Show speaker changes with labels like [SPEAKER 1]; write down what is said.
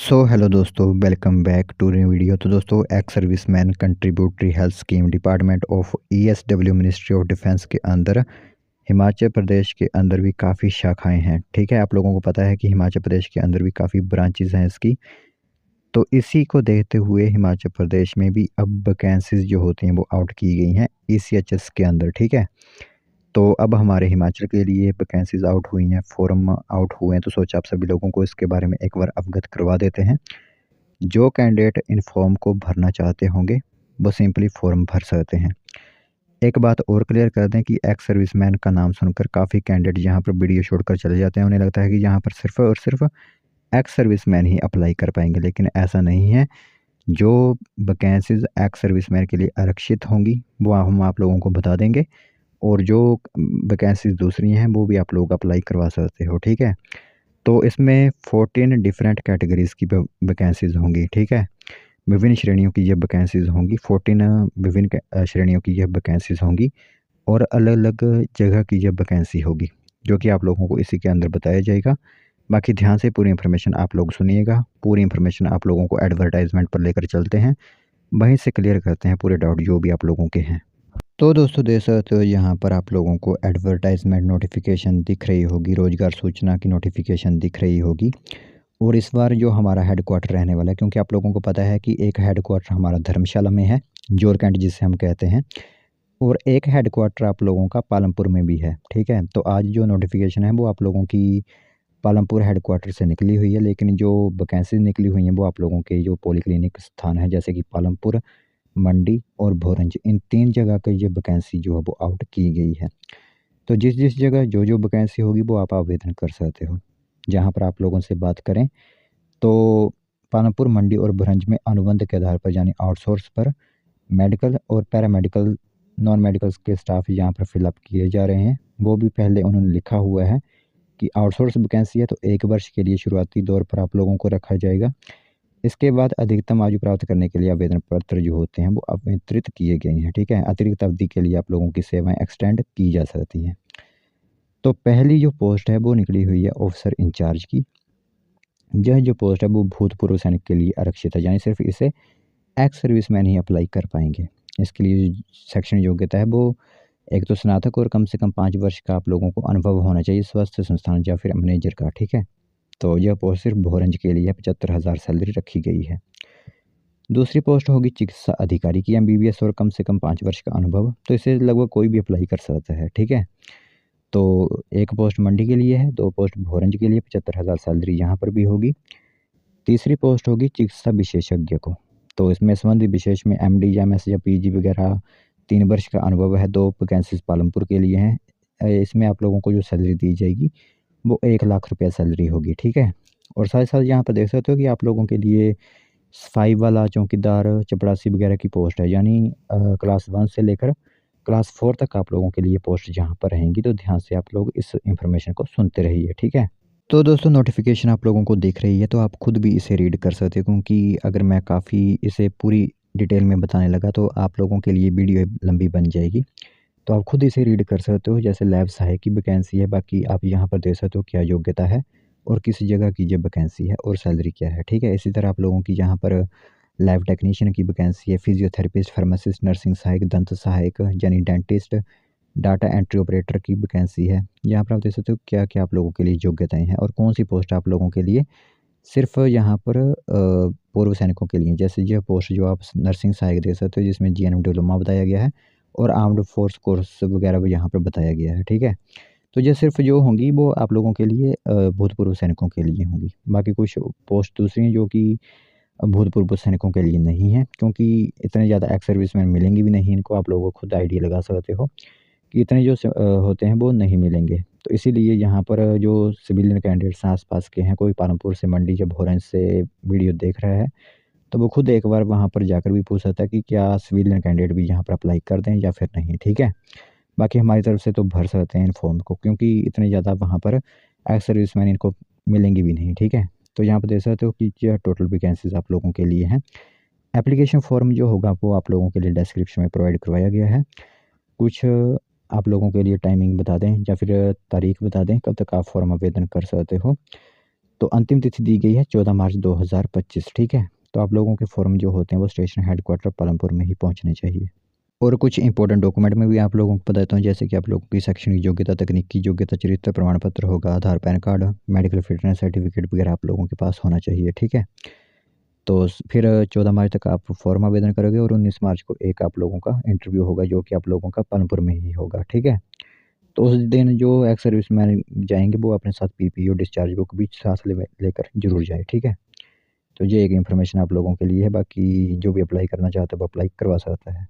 [SPEAKER 1] Hello दोस्तों, welcome back to new video. तो दोस्तों, ex serviceman contributory health scheme department of ESW ministry of defence के अंदर हिमाचल प्रदेश के अंदर भी काफ़ी शाखाएं हैं। ठीक है, आप लोगों को पता है कि हिमाचल प्रदेश के अंदर भी काफ़ी ब्रांचेज हैं इसकी। तो इसी को देखते हुए हिमाचल प्रदेश में भी अब वैकेंसीज जो होती हैं वो आउट की गई हैं ईसीएचएस के अंदर। ठीक है, तो अब हमारे हिमाचल के लिए वैकेंसीज आउट हुई हैं, फॉर्म आउट हुए हैं, तो सोचा आप सभी लोगों को इसके बारे में एक बार अवगत करवा देते हैं। जो कैंडिडेट इन फॉर्म को भरना चाहते होंगे वो सिंपली फॉर्म भर सकते हैं। एक बात और क्लियर कर दें कि एक्स सर्विसमैन का नाम सुनकर काफ़ी कैंडिडेट यहाँ पर वीडियो छोड़कर चले जाते हैं। उन्हें लगता है कि यहाँ पर सिर्फ और सिर्फ एक्स सर्विसमैन ही अप्लाई कर पाएंगे, लेकिन ऐसा नहीं है। जो वैकेंसीज एक्स सर्विसमैन के लिए आरक्षित होंगी वो हम आप लोगों को बता देंगे, और जो वैकेंसीज दूसरी हैं वो भी आप लोग अप्लाई करवा सकते हो। ठीक है, तो इसमें 14 डिफरेंट कैटेगरीज़ की वैकेंसीज़ होंगी। ठीक है, विभिन्न श्रेणियों की ये वैकेंसीज़ होंगी। 14 विभिन्न श्रेणियों की ये वैकेंसीज़ होंगी, और अलग-अलग जगह की ये वैकेंसी होगी, जो कि आप लोगों को इसी के अंदर बताया जाएगा। बाकी ध्यान से पूरी इन्फॉर्मेशन आप लोग सुनिएगा। पूरी इन्फॉर्मेशन आप लोगों को एडवर्टाइजमेंट पर लेकर चलते हैं, वहीं से क्लियर करते हैं पूरे डाउट जो भी आप लोगों के हैं। तो दोस्तों, देख सकते हो यहाँ पर आप लोगों को एडवर्टाइजमेंट नोटिफिकेशन दिख रही होगी, रोजगार सूचना की नोटिफिकेशन दिख रही होगी। और इस बार जो हमारा हेडक्वार्टर रहने वाला है, क्योंकि आप लोगों को पता है कि एक हेडक्वार्टर हमारा धर्मशाला में है, जोर कैंट जिसे हम कहते हैं, और एक हेडक्वार्टर आप लोगों का पालमपुर में भी है। ठीक है, तो आज जो नोटिफिकेशन है वो आप लोगों की पालमपुर हेडक्वार्टर से निकली हुई है, लेकिन जो वैकेंसी निकली हुई हैं वो आप लोगों के जो पॉलीक्लिनिक स्थान है, जैसे कि पालमपुर, मंडी और भोरंज, इन 3 जगह की ये वैकेंसी जो है वो आउट की गई है। तो जिस जगह जो वैकेंसी होगी वो आप आवेदन कर सकते हो। जहाँ पर आप लोगों से बात करें तो पानापुर, मंडी और भुरंज में अनुबंध के आधार पर, यानी आउटसोर्स पर मेडिकल और पैरामेडिकल, नॉन मेडिकल्स के स्टाफ यहाँ पर फिलअप किए जा रहे हैं। वो भी पहले उन्होंने लिखा हुआ है कि आउटसोर्स वैकेंसी है, तो 1 वर्ष के लिए शुरुआती दौर पर आप लोगों को रखा जाएगा। इसके बाद अधिकतम आयु प्राप्त करने के लिए आवेदन पत्र जो होते हैं वो आमंत्रित किए गए हैं। ठीक है, अतिरिक्त अवधि के लिए आप लोगों की सेवाएं एक्सटेंड की जा सकती हैं। तो पहली जो पोस्ट है वो निकली हुई है ऑफिसर इंचार्ज की। यह जो पोस्ट है वो भूतपूर्व सैनिक के लिए आरक्षित है, यानी सिर्फ इसे एक्स सर्विसमैन ही अप्लाई कर पाएंगे। इसके लिए जो शैक्षणिक योग्यता है वो एक तो स्नातक और कम से कम 5 वर्ष का आप लोगों को अनुभव होना चाहिए स्वास्थ्य संस्थान या फिर मैनेजर का। ठीक है, तो यह पोस्ट सिर्फ भोरंज के लिए 75,000 सैलरी रखी गई है। दूसरी पोस्ट होगी चिकित्सा अधिकारी की, एमबीबीएस और कम से कम 5 वर्ष का अनुभव, तो इसे लगभग कोई भी अप्लाई कर सकता है। ठीक है, तो एक पोस्ट मंडी के लिए है, 2 पोस्ट भोरंज के लिए, 75,000 सैलरी यहाँ पर भी होगी। तीसरी पोस्ट होगी चिकित्सा विशेषज्ञ को, तो इसमें संबंधित विशेष में एमडी, एमएस या पीजी वगैरह 3 वर्ष का अनुभव है। 2 वैकेंसीज पालमपुर के लिए हैं। इसमें आप लोगों को जो सैलरी दी जाएगी वो 1,00,000 रुपये सैलरी होगी। ठीक है, और साथ ही साथ यहाँ पर देख सकते हो कि आप लोगों के लिए सफाई वाला, चौकीदार, चपरासी वगैरह की पोस्ट है, यानी क्लास 1 से लेकर क्लास 4 तक आप लोगों के लिए पोस्ट जहाँ पर रहेंगी। तो ध्यान से आप लोग इस इन्फॉर्मेशन को सुनते रहिए। ठीक है, तो दोस्तों, नोटिफिकेशन आप लोगों को दिख रही है, तो आप खुद भी इसे रीड कर सकते हो, क्योंकि अगर मैं काफ़ी इसे पूरी डिटेल में बताने लगा तो आप लोगों के लिए वीडियो लंबी बन जाएगी। तो आप खुद इसे रीड कर सकते हो। जैसे लैब सहायक की वैकेंसी है, बाकी आप यहाँ पर देख सकते हो क्या योग्यता है और किस जगह की ये वैकेंसी है और सैलरी क्या है। ठीक है, इसी तरह आप लोगों की यहाँ पर लैब टेक्नीशियन की वैकेंसी है, फिजियोथेरेपिस्ट, फार्मासिस्ट, नर्सिंग सहायक, दंत सहायक यानी डेंटिस्ट, डाटा एंट्री ऑपरेटर की वैकेंसी है। यहाँ पर आप देख सकते हो क्या क्या आप लोगों के लिए योग्यताएं हैं और कौन सी पोस्ट आप लोगों के लिए सिर्फ यहाँ पर पूर्व सैनिकों के लिए। जैसे यह पोस्ट जो आप नर्सिंग सहायक देख सकते हो, जिसमें जीएनएम डिप्लोमा बताया गया है और आर्म्ड फोर्स कोर्स वगैरह भी यहाँ पर बताया गया है। ठीक है, तो ये सिर्फ जो होंगी वो आप लोगों के लिए भूतपूर्व सैनिकों के लिए होंगी। बाकी कुछ पोस्ट दूसरी हैं जो कि भूतपूर्व सैनिकों के लिए नहीं है, क्योंकि इतने ज़्यादा एक्स सर्विसमैन मिलेंगे भी नहीं इनको। आप लोगों को खुद आइडिया लगा सकते हो कि इतने जो होते हैं वो नहीं मिलेंगे। तो इसीलिए यहाँ पर जो सिविलियन कैंडिडेट्स आस-पास के हैं, कोई पालमपुर से, मंडी या भोरंज से वीडियो देख रहा है, तो वो खुद एक बार वहाँ पर जाकर भी पूछ सकता है कि क्या सिविलियन कैंडिडेट भी यहाँ पर अप्लाई कर दें या फिर नहीं। ठीक है, बाकी हमारी तरफ से तो भर सकते हैं इन फॉर्म को, क्योंकि इतने ज़्यादा वहाँ पर एक्स सर्विसमैन इनको मिलेंगे भी नहीं। ठीक है, तो यहाँ पर देख सकते हो कि यह टोटल वैकेंसीज़ आप लोगों के लिए हैं। एप्लीकेशन फॉर्म जो होगा वो आप लोगों के लिए डिस्क्रिप्शन में प्रोवाइड करवाया गया है। कुछ आप लोगों के लिए टाइमिंग बता दें या फिर तारीख बता दें कब तक आप फॉर्म आवेदन कर सकते हो। तो अंतिम तिथि दी गई है 14 मार्च 2025, ठीक है। तो आप लोगों के फॉर्म जो होते हैं वो स्टेशन हेडक्वार्टर पालमपुर में ही पहुंचने चाहिए। और कुछ इंपॉर्टेंट डॉक्यूमेंट में भी आप लोगों को बता देता हूँ, जैसे कि आप लोगों की शैक्षणिक योग्यता, तकनीकी योग्यता, चरित्र प्रमाण पत्र होगा, Aadhaar, PAN card, medical fitness certificate वगैरह आप लोगों के पास होना चाहिए, ठीक है। तो फिर 14 मार्च तक आप फॉर्म आवेदन करोगे और 19 मार्च को एक आप लोगों का इंटरव्यू होगा, जो कि आप लोगों का पालमपुर में ही होगा, ठीक है। तो उस दिन जो एक्स सर्विस मैन जाएंगे वो अपने साथ पीपी और डिस्चार्ज बुक भी साथ लेकर जरूर जाए, ठीक है। तो ये एक इन्फॉर्मेशन आप लोगों के लिए है, बाकी जो भी अप्लाई करना चाहता है वो अप्लाई करवा सकता है।